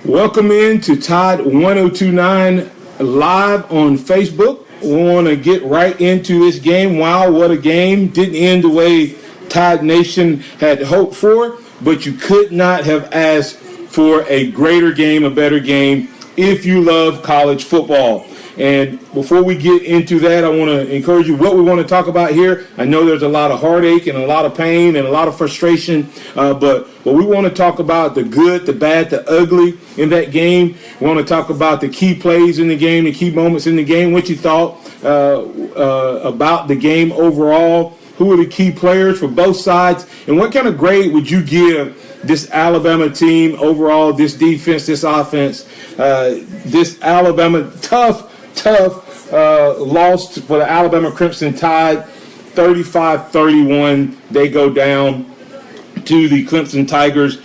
Welcome in to Tide 1029 live on Facebook. We want to get right into this game. Wow, what a game. Didn't end the way Tide Nation had hoped for, but you could not have asked for a greater game, a better game, if you love college football. And before we get into that, I want to encourage you what we want to talk about here. I know there's a lot of heartache and a lot of pain and a lot of frustration, but we want to talk about the good, the bad, the ugly in that game. We want to talk about the key plays in the game, the key moments in the game, what you thought about the game overall, who are the key players for both sides, and what kind of grade would you give this Alabama team overall, this defense, this offense, this Alabama tough loss for the Alabama Crimson Tide, 35-31. They go down to the Clemson Tigers.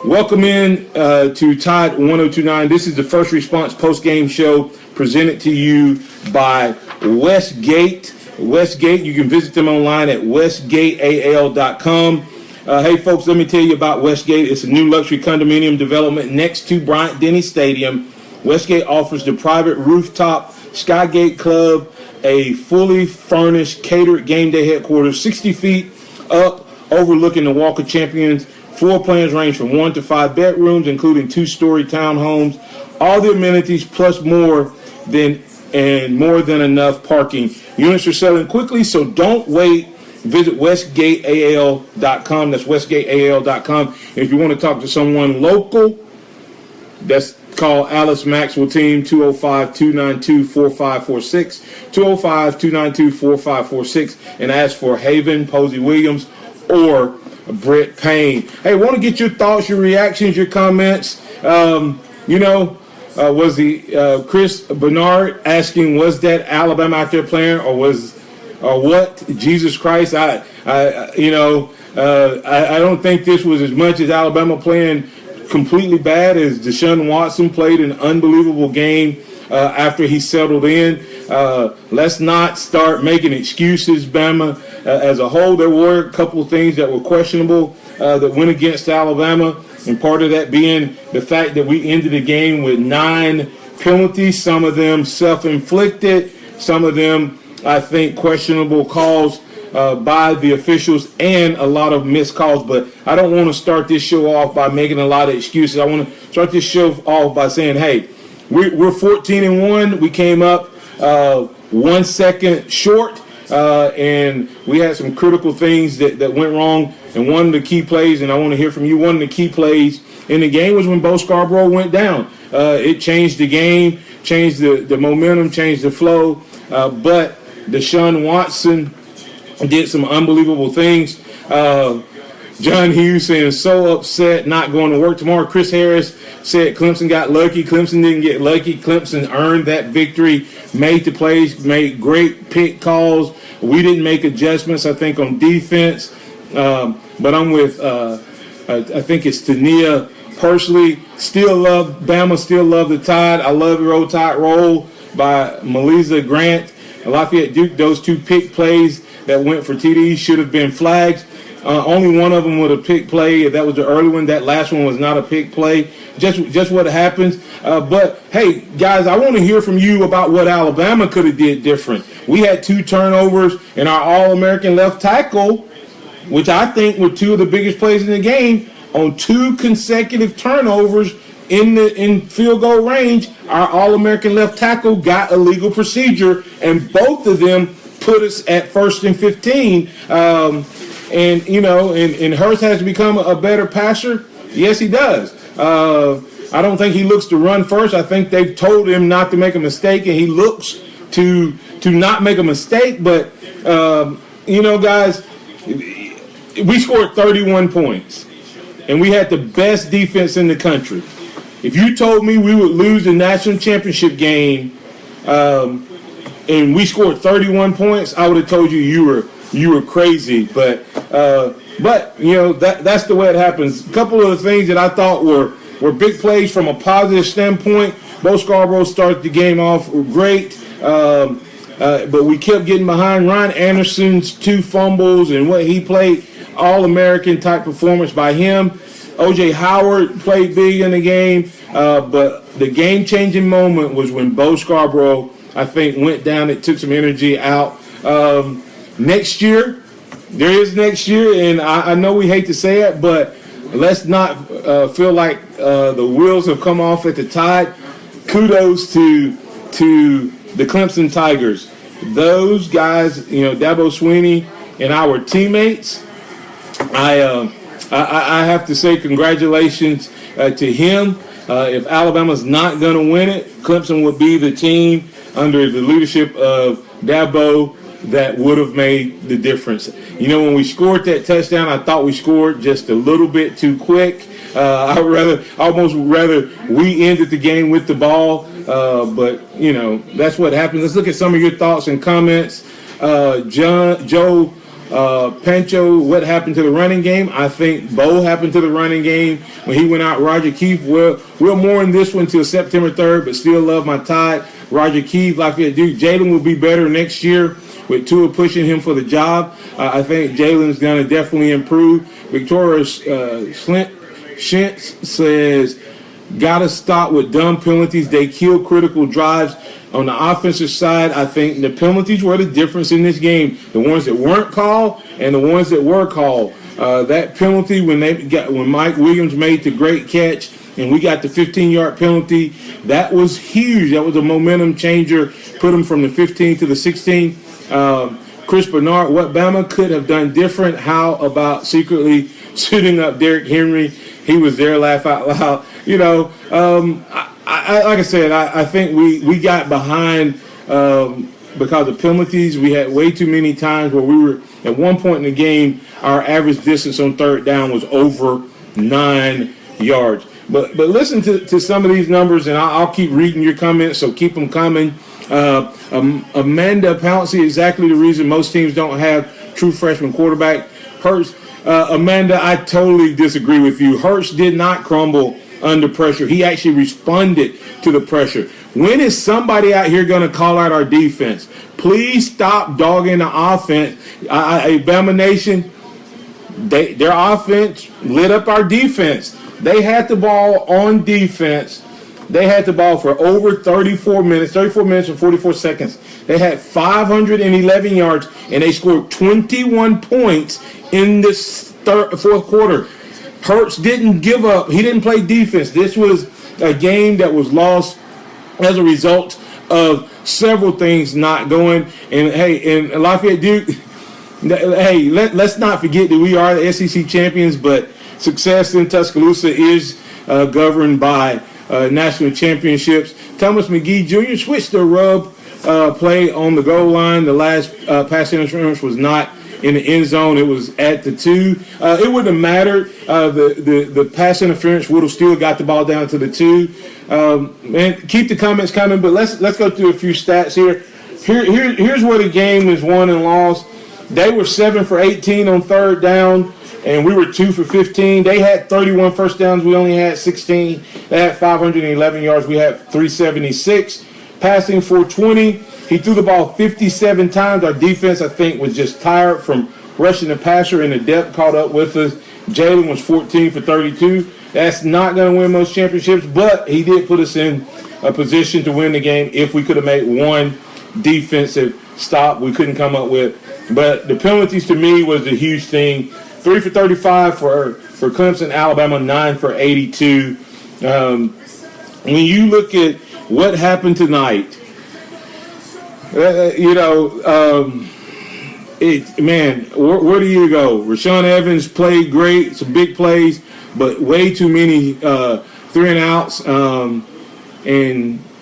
Welcome in to Tide 1029. This is the First Response Postgame Show presented to you by Westgate. Westgate, you can visit them online at westgateal.com. Hey, folks, let me tell you about Westgate. It's a new luxury condominium development next to Bryant-Denny Stadium. Westgate offers the private rooftop Skygate Club, a fully furnished, catered game day headquarters, 60 feet up, overlooking the Walk of Champions. Floor plans range from 1 to 5 bedrooms, including 2-story townhomes. All the amenities plus more than enough parking. Units are selling quickly, so don't wait. Visit westgateal.com. That's westgateal.com. And if you want to talk to someone local, that's call Alice Maxwell Team, 205-292-4546, 205-292-4546, and ask for Haven, Posey Williams, or Brett Payne. Hey, I want to get your thoughts, your reactions, your comments. Was the Chris Bernard asking, was that Alabama out there playing, or what? Jesus Christ, I don't think this was as much as Alabama playing completely bad as Deshaun Watson played an unbelievable game after he settled in. Let's not start making excuses, Bama. As a whole, there were a couple of things that were questionable that went against Alabama, and part of that being the fact that we ended the game with 9 penalties, some of them self-inflicted, some of them, I think, questionable calls by the officials, and a lot of missed calls. But I don't want to start this show off by making a lot of excuses. I want to start this show off by saying, hey, we're 14-1. We came up 1 second short, and we had some critical things that went wrong. And one of the key plays, and I want to hear from you, one of the key plays in the game was when Bo Scarborough went down. It changed the game, changed the momentum, changed the flow. But Deshaun Watson did some unbelievable things. John Hughes saying, so upset, not going to work tomorrow. Chris Harris said Clemson got lucky. Clemson didn't get lucky. Clemson earned that victory, made the plays, made great pick calls. We didn't make adjustments, I think, on defense. But I'm with, I think it's Tania personally. Still love Bama, still love the Tide. I love the Roll Tide Roll by Melissa Grant. Lafayette Duke, those 2 pick plays that went for TDs should have been flags. Only one of them was a pick play. That was the early one. That last one was not a pick play. Just what happens. But, hey, guys, I want to hear from you about what Alabama could have did different. We had 2 turnovers, and our All-American left tackle, which I think were 2 of the biggest plays in the game, on 2 consecutive turnovers in field goal range, our All-American left tackle got a legal procedure, and both of them put us at 1st and 15. And Hurts has to become a better passer. Yes, he does. I don't think he looks to run first. I think they've told him not to make a mistake, and he looks to not make a mistake. But, guys, we scored 31 points, and we had the best defense in the country. If you told me we would lose the national championship game and we scored 31 points, I would have told you you were crazy. But that's the way it happens. A couple of the things that I thought were big plays from a positive standpoint. Bo Scarborough started the game off great. but we kept getting behind. Ryan Anderson's 2 fumbles and what he played, All-American type performance by him. O.J. Howard played big in the game, but the game-changing moment was when Bo Scarborough, I think, went down. It took some energy out. Next year, there is next year, and I know we hate to say it, but let's not feel like the wheels have come off at the Tide. Kudos to the Clemson Tigers. Those guys, Dabo Swinney and our teammates, I have to say congratulations to him. If Alabama's not going to win it, Clemson would be the team under the leadership of Dabo that would have made the difference. When we scored that touchdown, I thought we scored just a little bit too quick. I almost rather we ended the game with the ball, but that's what happens. Let's look at some of your thoughts and comments. Joe Pancho, what happened to the running game? I think Bo happened to the running game when he went out. Roger Keefe, we'll mourn this one till September 3rd, but still love my Tide. Roger Keefe, Lafayette Duke. Jalen will be better next year with Tua pushing him for the job. I think Jalen's going to definitely improve. Victoria Shintz says, got to stop with dumb penalties. They kill critical drives. On the offensive side, I think the penalties were the difference in this game. The ones that weren't called and the ones that were called. That penalty when Mike Williams made the great catch and we got the 15-yard penalty, that was huge. That was a momentum changer. Put them from the 15 to the 16. Chris Bernard, what Bama could have done different? How about secretly shooting up Derrick Henry? He was there, laugh out loud. Like I said, I think we got behind because of penalties. We had way too many times where we were, at one point in the game, our average distance on third down was over 9 yards. But listen to some of these numbers, and I'll keep reading your comments, so keep them coming. Amanda Pouncey, exactly the reason most teams don't have true freshman quarterback. Hurts. Amanda, I totally disagree with you. Hurts did not crumble under pressure. He actually responded to the pressure. When is somebody out here going to call out our defense? Please stop dogging the offense. Bama Nation, their offense lit up our defense. They had the ball on defense. They had the ball for over 34 minutes and 44 seconds. They had 511 yards, and they scored 21 points in this fourth quarter. Hurts didn't give up. He didn't play defense. This was a game that was lost as a result of several things not going. And, hey, in Lafayette Duke, hey, let's not forget that we are the SEC champions, but success in Tuscaloosa is governed by national championships. Thomas McGee Jr. switched the rub play on the goal line. The last pass interference was not in the end zone. It was at the 2. It wouldn't have mattered. The pass interference would have still got the ball down to the 2. And keep the comments coming, but let's go through a few stats here. Here's where the game is won and lost. They were 7 for 18 on third down, and we were 2 for 15. They had 31 first downs. We only had 16. They had 511 yards. We had 376. Passing for 20. He threw the ball 57 times. Our defense, I think, was just tired from rushing the passer, and the depth caught up with us. Jalen was 14 for 32. That's not going to win most championships, but he did put us in a position to win the game if we could have made one defensive stop we couldn't come up with. But the penalties to me was the huge thing. 3 for 35 for Clemson. Alabama 9 for 82. When you look at what happened tonight, where do you go? Rashawn Evans played great, some big plays, but way too many 3 and outs, and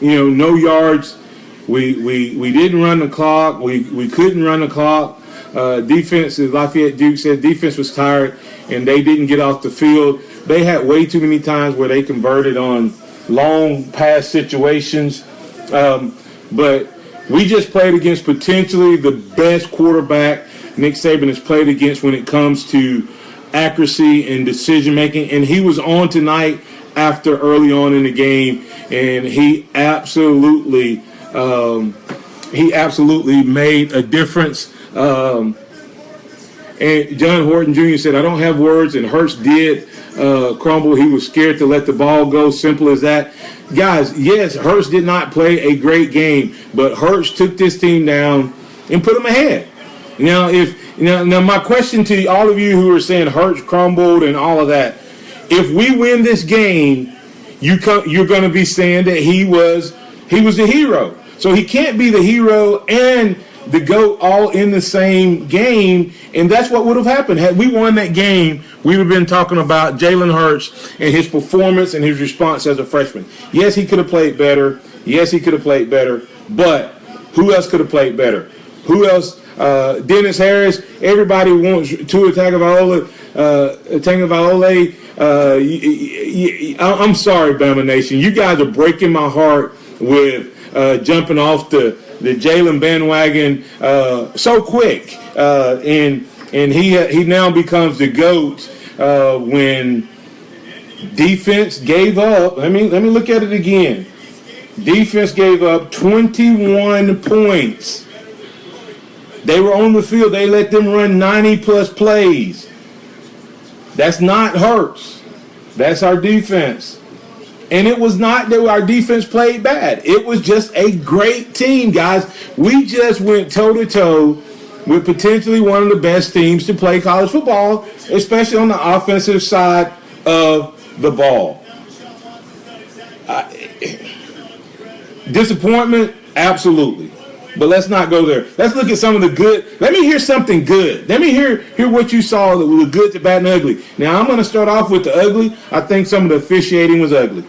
no yards. We didn't run the clock. We couldn't run the clock. Defense, as Lafayette Duke said, defense was tired, and they didn't get off the field. They had way too many times where they converted on long pass situations. But we just played against potentially the best quarterback Nick Saban has played against when it comes to accuracy and decision-making. And he was on tonight early on in the game, and he absolutely he absolutely made a difference. And John Horton Jr. said, I don't have words, and Hurts did crumble. He was scared to let the ball go, simple as that. Guys, yes, Hurts did not play a great game, but Hurts took this team down and put them ahead. Now, now my question to all of you who are saying Hurts crumbled and all of that, if we win this game, you're going to be saying that he was the hero. So he can't be the hero and the GOAT all in the same game, and that's what would have happened. Had we won that game, we would have been talking about Jalen Hurts and his performance and his response as a freshman. Yes, he could have played better. But who else could have played better? Who else? Dennis Harris. Everybody wants Tua Tagovailoa. I'm sorry, Bama Nation. You guys are breaking my heart with jumping off the Jalen bandwagon so quick, and he now becomes the GOAT when defense gave up. Let me look at it again. Defense gave up 21 points. They were on the field. They let them run 90-plus plays. That's not Hurts. That's our defense. And it was not that our defense played bad. It was just a great team, guys. We just went toe-to-toe with potentially one of the best teams to play college football, especially on the offensive side of the ball. Disappointment? Absolutely. But let's not go there. Let's look at some of the good. Let me hear something good. Let me hear what you saw that was good, the bad, and ugly. Now, I'm going to start off with the ugly. I think some of the officiating was ugly.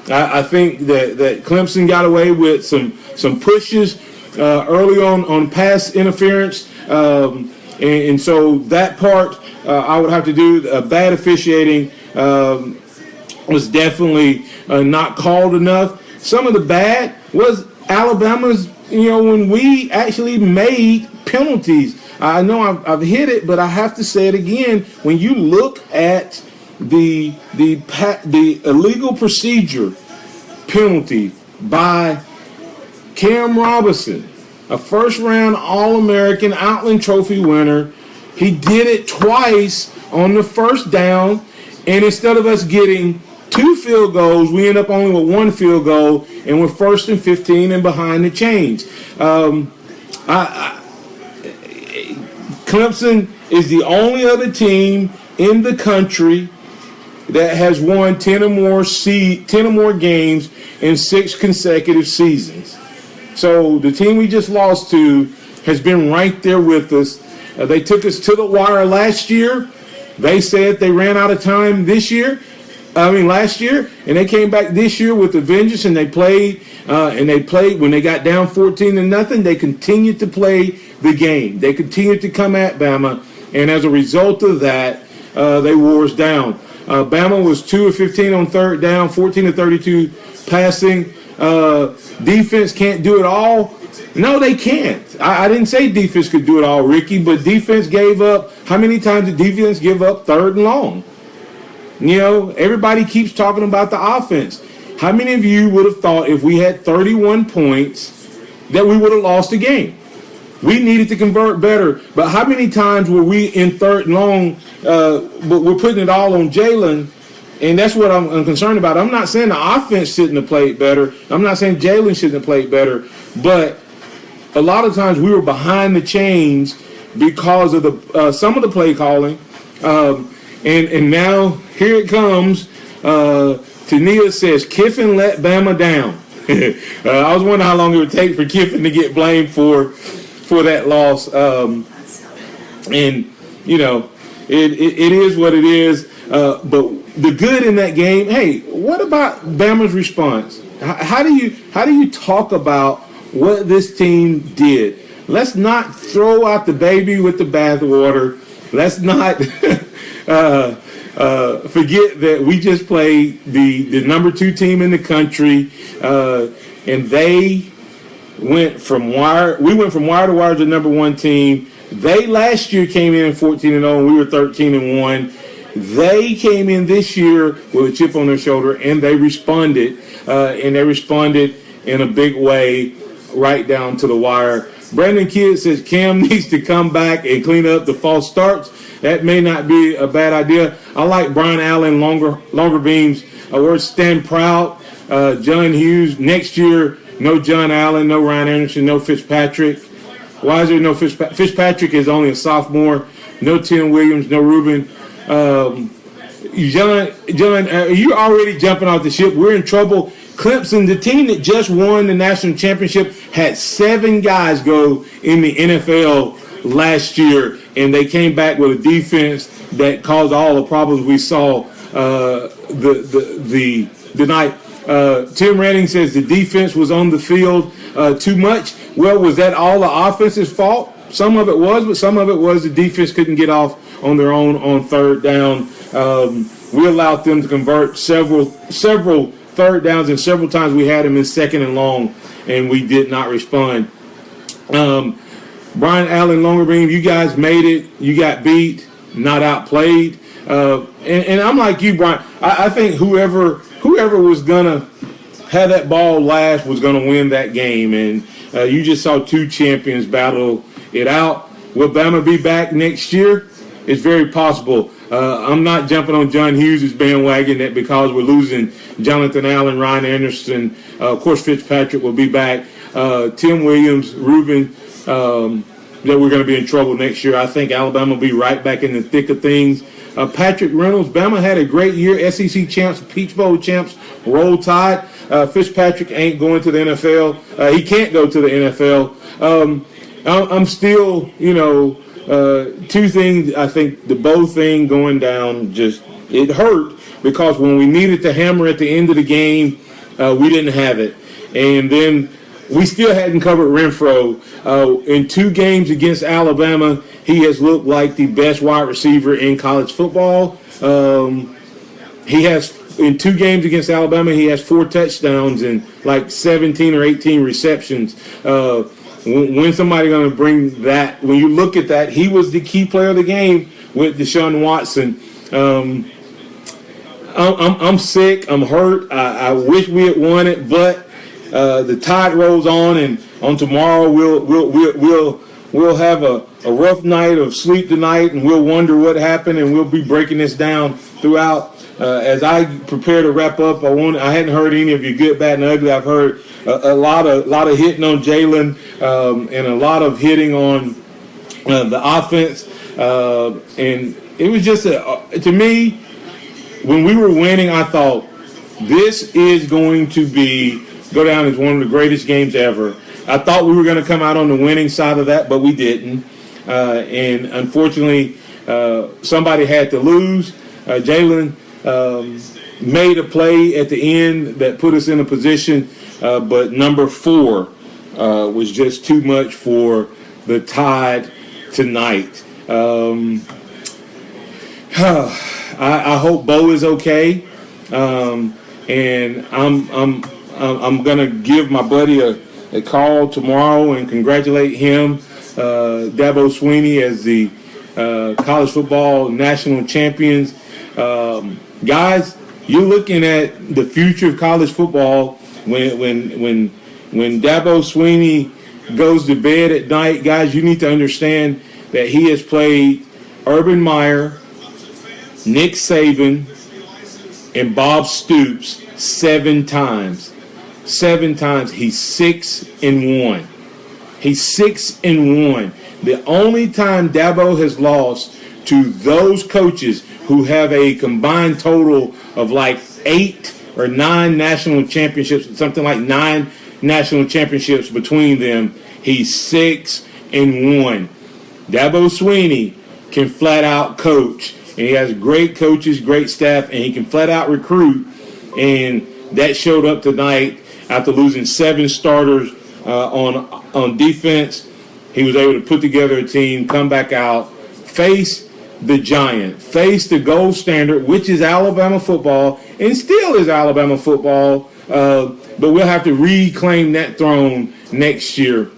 I think that Clemson got away with some pushes early on pass interference. And so that part I would have to do. Bad officiating was definitely not called enough. Some of the bad was Alabama's, when we actually made penalties. I know I've hit it, but I have to say it again. When you look at the illegal procedure penalty by Cam Robinson, a first-round All-American Outland Trophy winner, he did it twice on the first down, and instead of us getting 2 field goals, we end up only with 1 field goal, and we're 1st and 15 and behind the chains. Clemson is the only other team in the country that has won 10 or more games in 6 consecutive seasons. So the team we just lost to has been right there with us. They took us to the wire last year. They said they ran out of time last year, and they came back this year with a vengeance, and they played when they got down 14-0. They continued to play the game. They continued to come at Bama, and as a result of that, they wore us down. Bama was 2 of 15 on third down, 14 of 32 passing. Defense can't do it all. No, they can't. I didn't say defense could do it all, Ricky, but defense gave up. How many times did defense give up 3rd and long? Everybody keeps talking about the offense. How many of you would have thought if we had 31 points that we would have lost the game? We needed to convert better. But how many times were we in 3rd and long, but we're putting it all on Jalen? And that's what I'm concerned about. I'm not saying the offense shouldn't have played better. I'm not saying Jalen shouldn't have played better. But a lot of times we were behind the chains because of some of the play calling. And now here it comes. Tania says, Kiffin let Bama down. I was wondering how long it would take for Kiffin to get blamed for that loss. And, it is what it is. But the good in that game, hey, what about Bama's response? How do you talk about what this team did? Let's not throw out the baby with the bathwater. Let's not forget that we just played the number 2 team in the country, and they went from wire. We went from wire to wire to the number 1 team. They last year came in 14-0, and we were 13-1. They came in this year with a chip on their shoulder, and they responded, in a big way right down to the wire. Brandon Kidd says Cam needs to come back and clean up the false starts. That may not be a bad idea. I like Brian Allen, longer beams. We're stand proud. John Hughes, next year, no John Allen, no Ryan Anderson, no Fitzpatrick. Why is there no Fitzpatrick? Fitzpatrick is only a sophomore. No Tim Williams, no Ruben. John, you're already jumping off the ship. We're in trouble. Clemson, the team that just won the national championship, had 7 guys go in the NFL last year, and they came back with a defense that caused all the problems we saw the night. Tim Redding says the defense was on the field too much. Well, was that all the offense's fault? Some of it was, but some of it was the defense couldn't get off on their own on third down. We allowed them to convert several third downs, and several times we had them in second and long, and we did not respond. Brian Allen, longer beam, you guys made it. You got beat, not outplayed. And I'm like you, Brian. I think whoever was gonna have that ball last was gonna win that game, and you just saw 2 champions battle it out. Will Bama be back next year? It's very possible. I'm not jumping on John Hughes' bandwagon that because we're losing Jonathan Allen, Ryan Anderson, of course Fitzpatrick will be back, Tim Williams, Ruben, that we're going to be in trouble next year. I think Alabama will be right back in the thick of things. Patrick Reynolds, Bama had a great year. SEC champs, Peach Bowl champs, Roll Tide. Fitzpatrick ain't going to the NFL. He can't go to the NFL. I'm still, 2 things. I think the bow thing going down it hurt because when we needed to hammer at the end of the game, we didn't have it. And then we still hadn't covered Renfro. In 2 games against Alabama, he has looked like the best wide receiver in college football. He has, in 2 games against Alabama, he has 4 touchdowns and like 17 or 18 receptions. When somebody going to bring that, when you look at that, he was the key player of the game with Deshaun Watson. I'm sick. I'm hurt. I wish we had won it, but the tide rolls on, and on tomorrow we'll have a rough night of sleep tonight, and we'll wonder what happened, and we'll be breaking this down throughout. As I prepare to wrap up, I hadn't heard any of you good, bad, and ugly. I've heard a lot of hitting on Jalen and a lot of hitting on the offense, and it was just to me, when we were winning, I thought this is going to go down as one of the greatest games ever. I thought we were going to come out on the winning side of that, but we didn't. And unfortunately, somebody had to lose. Jalen made a play at the end that put us in a position, but number 4 was just too much for the Tide tonight. I hope Bo is okay, and I'm gonna give my buddy a call tomorrow and congratulate him, Dabo Swinney, as the college football national champions. Guys, you're looking at the future of college football when Dabo Swinney goes to bed at night. Guys, you need to understand that he has played Urban Meyer, Nick Saban, and Bob Stoops 7 times. 7 times. He's 6-1. He's 6-1. The only time Dabo has lost to those coaches who have a combined total of like 8 or 9 national championships, something like 9 national championships between them, he's 6-1. Dabo Swinney can flat out coach, and he has great coaches, great staff, and he can flat out recruit, and that showed up tonight after losing 7 starters on defense. He was able to put together a team, come back out, face the giant, face the gold standard, which is Alabama football, and still is Alabama football, but we'll have to reclaim that throne next year.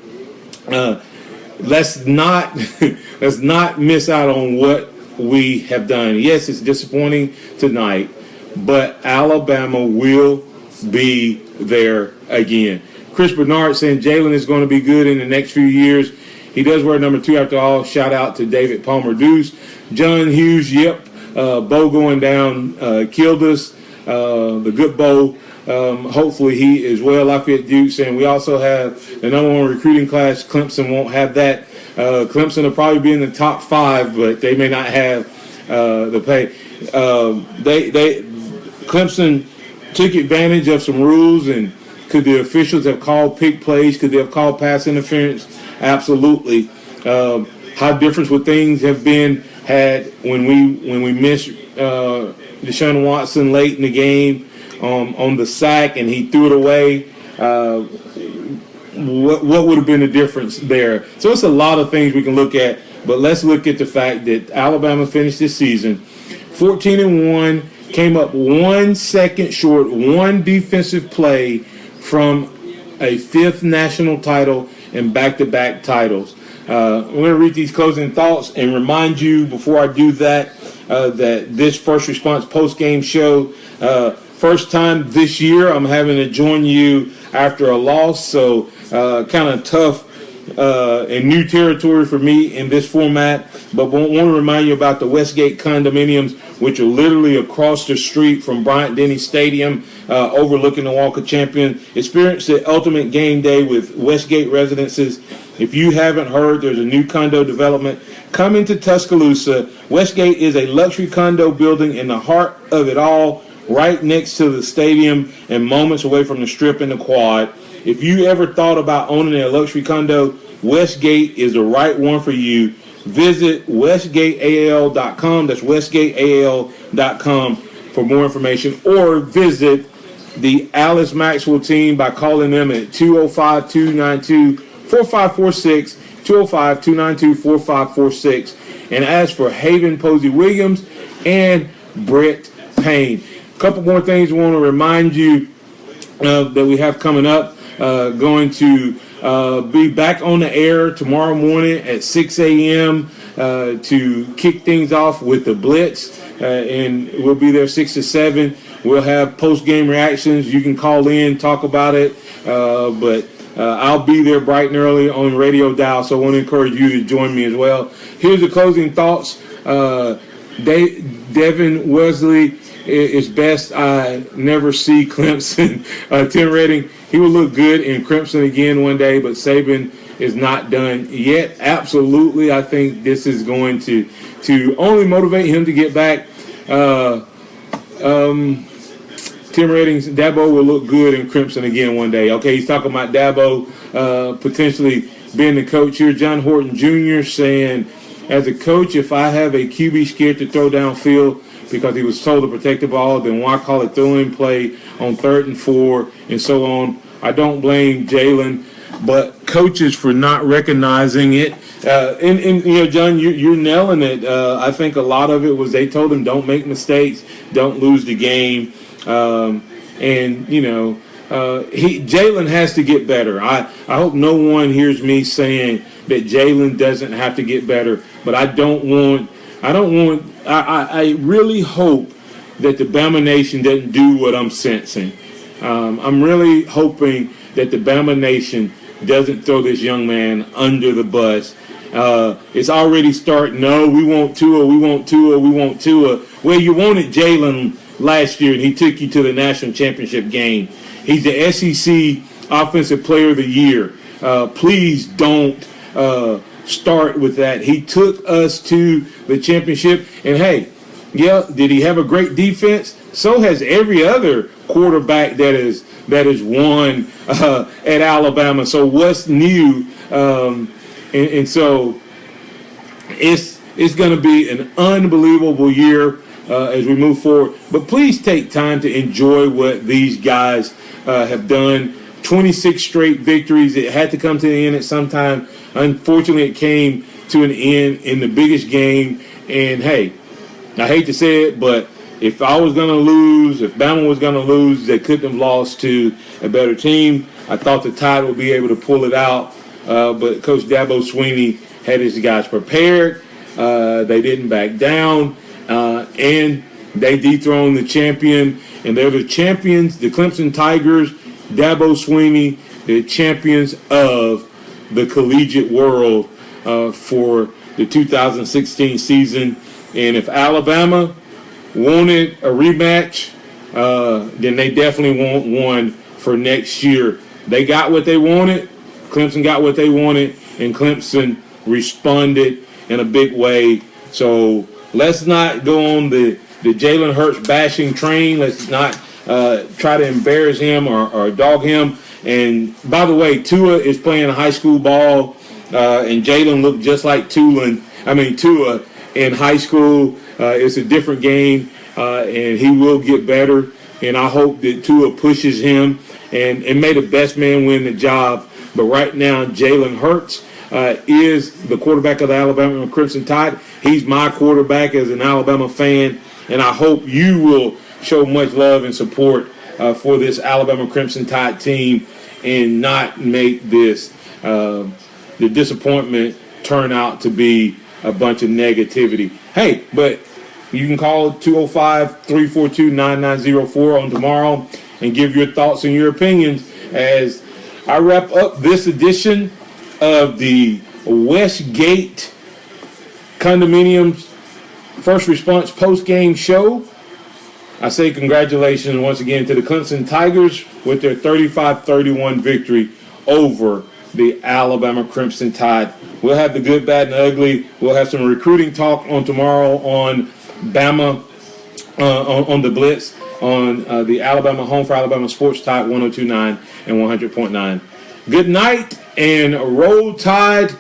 Let's not miss out on what we have done. Yes, it's disappointing tonight, but Alabama will be there again. Chris Bernard saying Jalen is going to be good in the next few years. He does wear number 2 after all. Shout out to David Palmer Deuce. John Hughes, yep. Bo going down killed us. The good Bo. Hopefully he is well. Lafayette Duke saying we also have the number 1 recruiting class. Clemson won't have that. Clemson will probably be in the top 5, but they may not have the pay. Clemson took advantage of some rules, and could the officials have called pick plays? Could they have called pass interference? Absolutely. How different would things have been had when we missed Deshaun Watson late in the game on the sack and he threw it away? What would have been the difference there? So it's a lot of things we can look at, but let's look at the fact that Alabama finished this season 14-1, came up 1 second short, 1 defensive play from a 5th national title and back-to-back titles. I'm going to read these closing thoughts and remind you before I do that that this First Response post-game show, first time this year I'm having to join you after a loss, so kind of tough and new territory for me in this format, but want to remind you about the Westgate condominiums, which are literally across the street from Bryant-Denny Stadium, overlooking the Walk of Champions. Experience the ultimate game day with Westgate Residences. If you haven't heard, there's a new condo development coming to Tuscaloosa. Westgate is a luxury condo building in the heart of it all, right next to the stadium and moments away from the Strip and the Quad. If you ever thought about owning a luxury condo, Westgate is the right one for you. Visit westgateal.com. That's westgateal.com for more information, or visit the Alice Maxwell team by calling them at 205-292-4546, 205-292-4546. And as for Haven Posey Williams and Brett Payne. A couple more things I want to remind you that we have coming up. Going to be back on the air tomorrow morning at 6 a.m. To kick things off with the Blitz, and we'll be there 6 to 7. We'll have post-game reactions. You can call in, talk about it, but I'll be there bright and early on Radio Dial, so I want to encourage you to join me as well. Here's the closing thoughts. Devin Wesley, it's best I never see Clemson. Tim Redding, he will look good in Clemson again one day, but Saban is not done yet. Absolutely, I think this is going to only motivate him to get back. Tim Redding, Dabo will look good in Clemson again one day. Okay, he's talking about Dabo potentially being the coach here. John Horton Jr. saying, as a coach, if I have a QB scared to throw downfield because he was told to protect the ball, then why call it throwing play on 3rd and 4 and so on? I don't blame Jalen, but coaches for not recognizing it. And you know, John, you're nailing it. I think a lot of it was they told him don't make mistakes, don't lose the game, and you know, Jalen has to get better. I hope no one hears me saying that Jalen doesn't have to get better, but I really hope that the Bama Nation doesn't do what I'm sensing. I'm really hoping that the Bama Nation doesn't throw this young man under the bus. It's already starting. No, we want Tua, we want Tua, we want Tua. Well, you wanted Jalen last year, and he took you to the national championship game. He's the SEC Offensive Player of the Year. Please don't start with that. He took us to the championship, and hey, yeah, did he have a great defense? So has every other quarterback that is won at Alabama. So what's new? And so it's going to be an unbelievable year as we move forward. But please take time to enjoy what these guys have done. 26 straight victories. It had to come to the end at some time. Unfortunately, it came to an end in the biggest game. And, hey, I hate to say it, but if I was going to lose, if Bama was going to lose, they couldn't have lost to a better team. I thought the Tide would be able to pull it out, but Coach Dabo Swinney had his guys prepared. They didn't back down, and they dethroned the champion. And they're the champions, the Clemson Tigers, Dabo Swinney, the champions of the collegiate world for the 2016 season. And if Alabama wanted a rematch, then they definitely want one for next year. They got what they wanted. Clemson got what they wanted, and Clemson responded in a big way. So let's not go on the Jalen Hurts bashing train. Let's not try to embarrass him or dog him. And by the way, Tua is playing high school ball, and Jalen looked just like Tua in high school. It's a different game, and he will get better. And I hope that Tua pushes him and may the best man win the job. But right now, Jalen Hurts is the quarterback of the Alabama Crimson Tide. He's my quarterback as an Alabama fan, and I hope you will show much love and support for this Alabama Crimson Tide team and not make this the disappointment turn out to be a bunch of negativity. Hey, but you can call 205-342-9904 on tomorrow and give your thoughts and your opinions as I wrap up this edition of the Westgate Condominiums First Response Postgame Show. I say congratulations once again to the Clemson Tigers with their 35-31 victory over the Alabama Crimson Tide. We'll have the good, bad, and ugly. We'll have some recruiting talk on tomorrow on Bama, on the Blitz, on the Alabama Home for Alabama Sports Tide 102.9 and 100.9. Good night and roll Tide,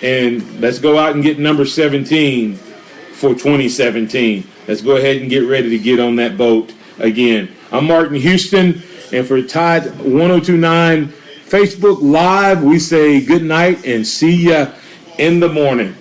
and let's go out and get number 17 for 2017. Let's go ahead and get ready to get on that boat again. I'm Martin Houston, and for Tide 102.9 Facebook Live, we say good night and see ya in the morning.